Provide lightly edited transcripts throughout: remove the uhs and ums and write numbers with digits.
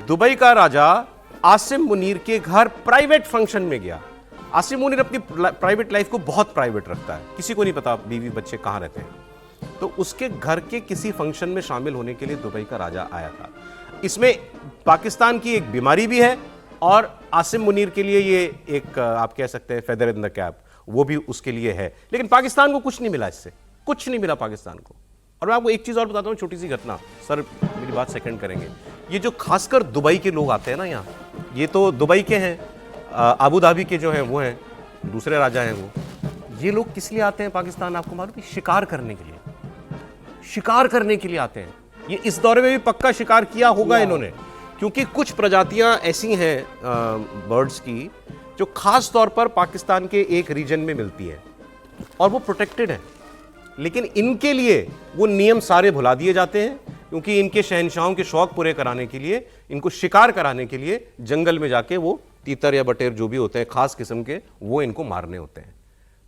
Dubai का राजा आसिम मुनीर के घर प्राइवेट फंक्शन में गया। आसिम मुनीर अपनी प्राइवेट लाइफ को बहुत प्राइवेट रखता है, किसी को नहीं पता बीवी बच्चे कहाँ रहते हैं। तो उसके घर के किसी फंक्शन में शामिल होने के लिए दुबई का राजा आया था। इसमें पाकिस्तान की एक बीमारी भी है और आसिम मुनीर के लिए ये एक आप कह सकते हैं फेदर इन द कैप, वो भी उसके लिए है। लेकिन पाकिस्तान को कुछ नहीं मिला, इससे कुछ नहीं मिला पाकिस्तान को। और मैं आपको एक चीज़ और बताता हूँ, छोटी सी घटना, सर मेरी बात सेकंड करेंगे। ये जो खासकर दुबई के लोग आते हैं ना यहाँ, ये तो दुबई के हैं, अबू धाबी के जो हैं वो हैं, दूसरे राजा हैं वो। ये लोग किस लिए आते हैं पाकिस्तान आपको मालूम है? शिकार करने के लिए, शिकार करने के लिए आते हैं। ये इस दौरे में भी पक्का शिकार किया होगा इन्होंने, क्योंकि कुछ प्रजातियां ऐसी हैं बर्ड्स की जो खास तौर पर पाकिस्तान के एक रीजन में मिलती है और वो प्रोटेक्टेड है। लेकिन इनके लिए वो नियम सारे भुला दिए जाते हैं, क्योंकि इनके शहंशाहों के शौक पूरे कराने के लिए, इनको शिकार कराने के लिए जंगल में जाके वो तीतर या बटेर जो भी होते हैं खास किस्म के, वो इनको मारने होते हैं।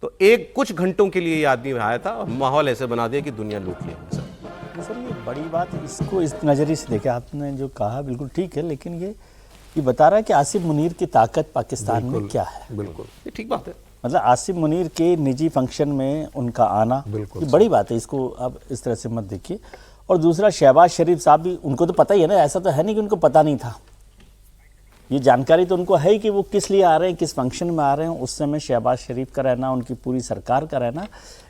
तो एक कुछ घंटों के लिए ये आदमी आया था और माहौल ऐसे बना दिया कि दुनिया लूट लिया। सर ये बड़ी बात, इसको इस नज़रिए से देखा आपने जो कहा बिल्कुल ठीक है, लेकिन ये बता रहा है कि आसिम मुनीर की ताकत पाकिस्तान में क्या है। बिल्कुल ये ठीक बात है। मतलब आसिम मुनीर के निजी फंक्शन में उनका आना ये बड़ी बात है, इसको आप इस तरह से मत देखिए। और दूसरा, शहबाज शरीफ साहब भी, उनको तो पता ही है ना, ऐसा तो है नहीं कि उनको पता नहीं था। ये जानकारी तो उनको है कि वो किस लिए आ रहे हैं, किस फंक्शन में आ रहे हैं। उस समय शहबाज शरीफ का रहना, उनकी पूरी सरकार का रहना,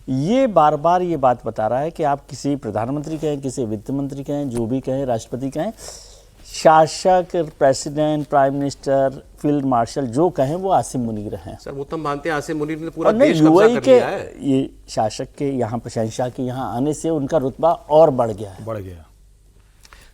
ये बार बार ये बात बता रहा है कि आप किसी प्रधानमंत्री कहें, किसी वित्त मंत्री कहें, जो भी कहें, राष्ट्रपति कहें, शासक, president, prime minister, field marshal जो कहें, वो आसिम मुनीर हैं। सर वो तो मानते हैं आसिम मुनीर ने पूरा देश कब्जा कर लिया है। ये शासक के यहाँ पर, शहंशाह के यहाँ आने से उनका रुतबा और बढ़ गया है। बढ़ गया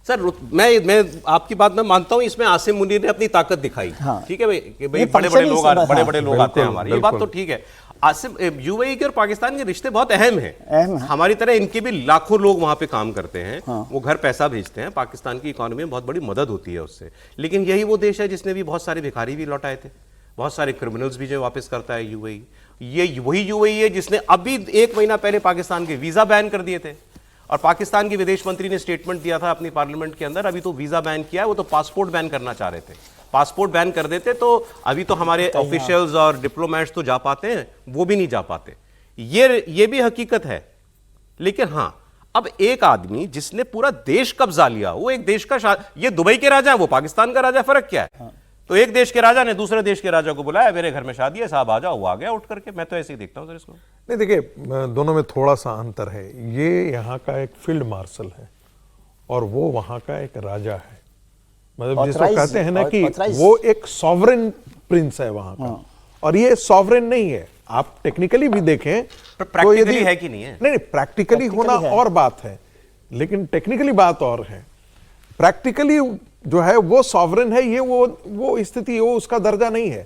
सर मैं आपकी बात मैं मानता हूं, इसमें आसिम मुनीर ने अपनी ताकत दिखाई। हाँ। ठीक है भाई, कि भाई बड़े बड़े लोग आते हैं हमारे, ये बात तो ठीक है। आसिम यूएई के और पाकिस्तान के रिश्ते बहुत अहम हैं। हमारी तरह इनके भी लाखों लोग वहां पे काम करते हैं। हाँ। वो घर पैसा भेजते हैं, पाकिस्तान की इकोनॉमी में बहुत बड़ी मदद होती है उससे। लेकिन यही वो देश है जिसने भी बहुत सारे भिखारी भी लौटाए थे, बहुत सारे क्रिमिनल्स भी जो वापस करता है यूएई। ये वही यूएई है जिसने अभी 1 महीना पहले पाकिस्तान के वीजा बैन कर दिए थे। और पाकिस्तान के विदेश मंत्री ने स्टेटमेंट दिया था अपनी पार्लियामेंट के अंदर, अभी तो वीजा बैन किया है, वो तो पासपोर्ट बैन करना चाह रहे थे। पासपोर्ट बैन कर देते तो अभी तो हमारे ऑफिशियल्स और डिप्लोमेट्स तो जा पाते हैं, वो भी नहीं जा पाते। ये भी हकीकत है। लेकिन हां, अब एक आदमी जिसने पूरा देश कब्जा लिया, वो एक देश का ये दुबई के राजा है, वो पाकिस्तान का राजा, फर्क क्या है? तो एक देश के राजा ने दूसरे देश के राजा को बुलाया, मेरे घर में शादी है साहब आ जाओ, वो आ गया उठ करके। मैं तो ऐसे ही देखता हूं सर इसको। नहीं, देखिए दोनों में थोड़ा सा अंतर है। ये यहाँ का एक फील्ड मार्शल है और वो वहाँ का एक राजा है। मतलब जिसको कहते हैं ना कि वो एक सॉवरेन प्रिंस है वहाँ का, और ये सॉवरेन नहीं है। आप टेक्निकली भी देखें तो प्रैक्टिकली है कि नहीं है? नहीं, प्रैक्टिकली होना और बात है, लेकिन टेक्निकली बात और है। प्रैक्टिकली जो है वो सॉवरेन है, ये वो स्थिति, वो उसका दर्जा नहीं है।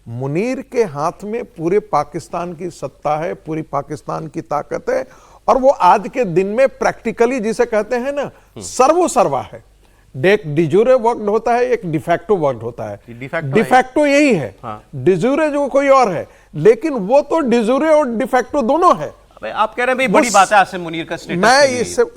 मुनीर के हाथ में पूरे पाकिस्तान की सत्ता है, पूरी पाकिस्तान की ताकत है, और वो आज के दिन में प्रैक्टिकली जिसे कहते हैं ना सर्वोसर्वा है। एक डिजूरे वर्ड होता है, एक डिफैक्टो वर्ड होता है। डिफैक्टो यही है, डिजूरे जो कोई और है, लेकिन वो तो डिजूरे और डिफैक्टो दोनों है। आप कह रहे हैं भाई बड़ी बात है आसिम मुनीर का स्टेटस। मैं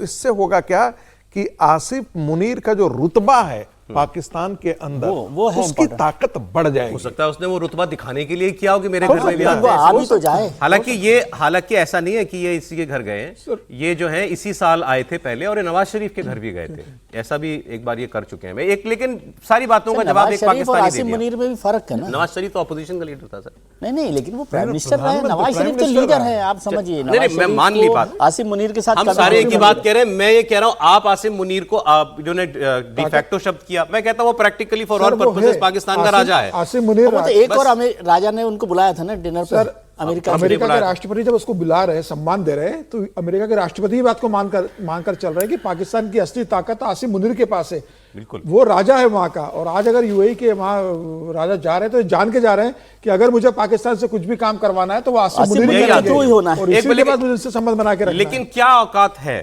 इससे होगा क्या कि आसिफ मुनीर का जो रुतबा है पाकिस्तान के अंदर, वो उसकी ताकत बढ़ जाएगी। हो सकता है उसने वो रुतबा दिखाने के लिए किया हो कि मेरे घर में भी आ तो जाए। हालांकि ऐसा नहीं है कि ये इसी के घर गए हैं। ये जो है इसी साल आए थे पहले, और नवाज शरीफ के घर भी गए थे। ऐसा भी एक बार ये कर चुके हैं। लेकिन सारी बातों का जवाब एक पाकिस्तानी दे दिया। मुनीर में भी फर्क है ना। नवाज शरीफ तो अपोजिशन का लीडर था सर। नहीं, लेकिन वो प्राइम मिनिस्टर रहे, नवाज शरीफ के लीडर है, आप समझिए। मैं मान ली बात, आसिम मुनीर के साथ हम सारे एक ही बात कह रहे हैं। मैं ये कह रहा हूं, आप आसिम मुनीर को जो ने डिफैक्टो शब्द किया, मैं कहता हूं वो practically for all purposes Pakistan का राजा है। आसिम मुनीर तो एक और राजा ने उनको बुलाया था ना डिनर पर। अमेरिका के राष्ट्रपति जब उसको बुला रहे, सम्मान दे रहे हैं, तो अमेरिका के राष्ट्रपति ही बात को मानकर चल रहे हैं कि पाकिस्तान की असली ताकत आसिम मुनीर के पास है। बिल्कुल, वो राजा है वहां का। और आज अगर यूएई के वहां राजा जा रहे हैं तो जान के जा रहे हैं कि अगर मुझे पाकिस्तान से कुछ भी काम करवाना है तो वो आसिम मुनीर ही होना है। और इसके बाद मुझे संबंध बना के रखना है। लेकिन क्या औकात है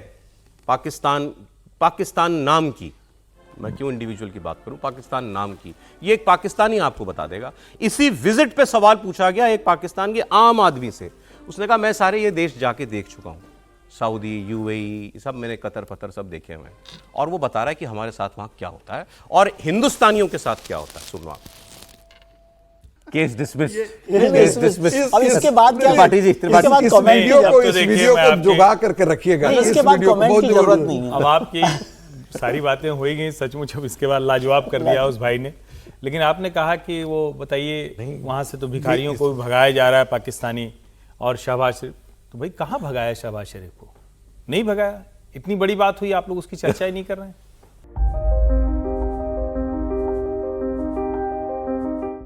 पाकिस्तान नाम की, मैं क्यों इंडिविजुअल की बात करूं, पाकिस्तान नाम की, ये एक पाकिस्तानी आपको बता देगा। इसी विजिट पे सवाल पूछा गया एक पाकिस्तान के आम आदमी से। उसने कहा मैं सारे ये देश जाके देख चुका हूं, सऊदी, यूएई, सब मैंने कतर फतर सब देखे हुए हैं, और वो बता रहा है कि हमारे साथ वहां क्या होता है और हिंदुस्तानियों के साथ क्या होता है। सुनो आप। Case dismissed. अब इसके बाद क्या त्रिपाठी जी, इसके बाद इस कमेंट वीडियो को, अब इस तो देखिए, वीडियो मैं को आपके- जुगा करके रखिएगा। नहीं, इस इसके बाद वीडियो को कमेंट बहुत की जरूरत जरूरत नहीं है। अब आपकी सारी बातें हो ही गई सचमुच, अब इसके बाद लाजवाब कर दिया उस भाई ने। लेकिन आपने कहा कि वो बताइए वहां से तो भिखारियों को भी भगाया जा रहा है पाकिस्तानी, और शहबाज शरीफ, तो भाई कहाँ भगाया शहबाज शरीफ को? नहीं भगाया। इतनी बड़ी बात हुई, आप लोग उसकी चर्चा ही नहीं कर रहे हैं।